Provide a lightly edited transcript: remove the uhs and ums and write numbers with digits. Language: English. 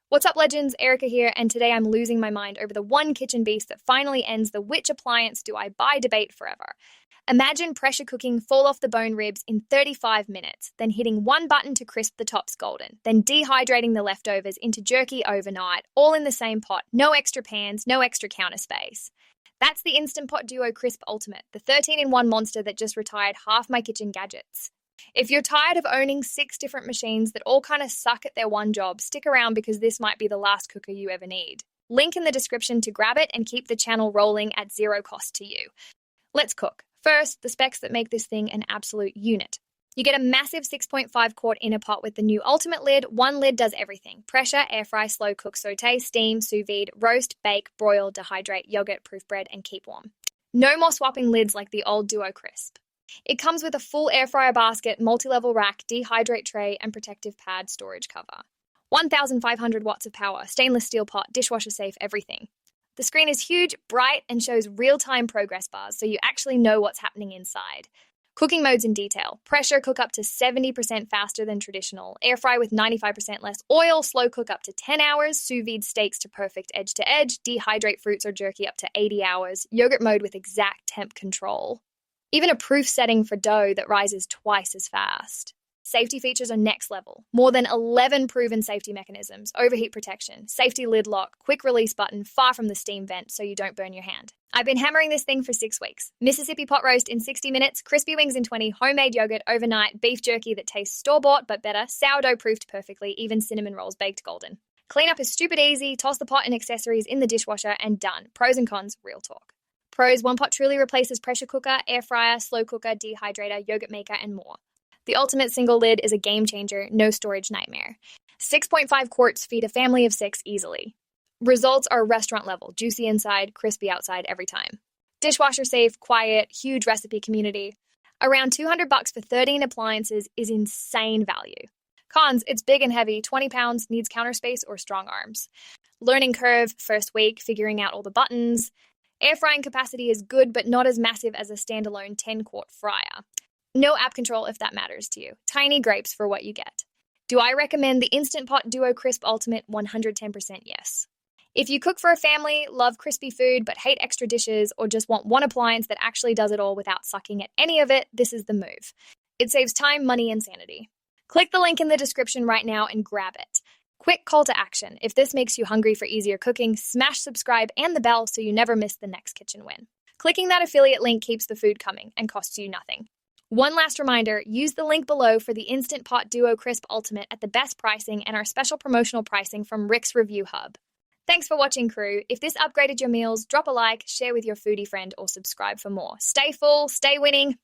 What's up, legends? Erica here, and today I'm losing my mind over the one kitchen beast that finally ends the which appliance do I buy debate forever. Imagine pressure cooking fall off the bone ribs in 35 minutes, then hitting one button to crisp the tops golden, then dehydrating the leftovers into jerky overnight, all in the same pot, no extra pans, no extra counter space. That's the Instant Pot Duo Crisp Ultimate, the 13-in-1 monster that just retired half my kitchen gadgets. If you're tired of owning 6 different machines that all kind of suck at their one job, stick around because this might be the last cooker you ever need. Link in the description to grab it and keep the channel rolling at zero cost to you. Let's cook. First, the specs that make this thing an absolute unit. You get a massive 6.5 quart inner pot with the new Ultimate lid. One lid does everything: pressure, air fry, slow cook, saute, steam, sous vide, roast, bake, broil, dehydrate, yogurt, proof bread, and keep warm. No more swapping lids like the old Duo Crisp. It comes with a full air fryer basket, multi-level rack, dehydrate tray, and protective pad storage cover. 1,500 watts of power, stainless steel pot, dishwasher-safe, everything. The screen is huge, bright, and shows real-time progress bars, so you actually know what's happening inside. Cooking modes in detail: pressure cook up to 70% faster than traditional, air fry with 95% less oil, slow cook up to 10 hours, sous vide steaks to perfect edge to edge, dehydrate fruits or jerky up to 80 hours, yogurt mode with exact temp control. Even a proof setting for dough that rises twice as fast. Safety features are next level. More than 11 proven safety mechanisms: overheat protection, safety lid lock, quick release button far from the steam vent so you don't burn your hand. I've been hammering this thing for 6 weeks. Mississippi pot roast in 60 minutes, crispy wings in 20, homemade yogurt overnight, beef jerky that tastes store-bought but better, sourdough proofed perfectly, even cinnamon rolls baked golden. Cleanup is stupid easy, toss the pot and accessories in the dishwasher and done. Pros and cons, real talk. Pros: one pot truly replaces pressure cooker, air fryer, slow cooker, dehydrator, yogurt maker, and more. The Ultimate single lid is a game changer, no storage nightmare. 6.5 quarts feed a family of 6 easily. Results are restaurant level: juicy inside, crispy outside every time. Dishwasher safe, quiet, huge recipe community. Around $200 for 13 appliances is insane value. Cons: it's big and heavy, 20 pounds, needs counter space or strong arms. Learning curve, first week, figuring out all the buttons. Air frying capacity is good, but not as massive as a standalone 10-quart fryer. No app control if that matters to you. Tiny grapes for what you get. Do I recommend the Instant Pot Duo Crisp Ultimate? 110% yes. If you cook for a family, love crispy food, but hate extra dishes, or just want one appliance that actually does it all without sucking at any of it, this is the move. It saves time, money, and sanity. Click the link in the description right now and grab it. Quick call to action: if this makes you hungry for easier cooking, smash subscribe and the bell so you never miss the next kitchen win. Clicking that affiliate link keeps the food coming and costs you nothing. One last reminder: use the link below for the Instant Pot Duo Crisp Ultimate at the best pricing and our special promotional pricing from Rick's Review Hub. Thanks for watching, crew. If this upgraded your meals, drop a like, share with your foodie friend, or subscribe for more. Stay full, stay winning.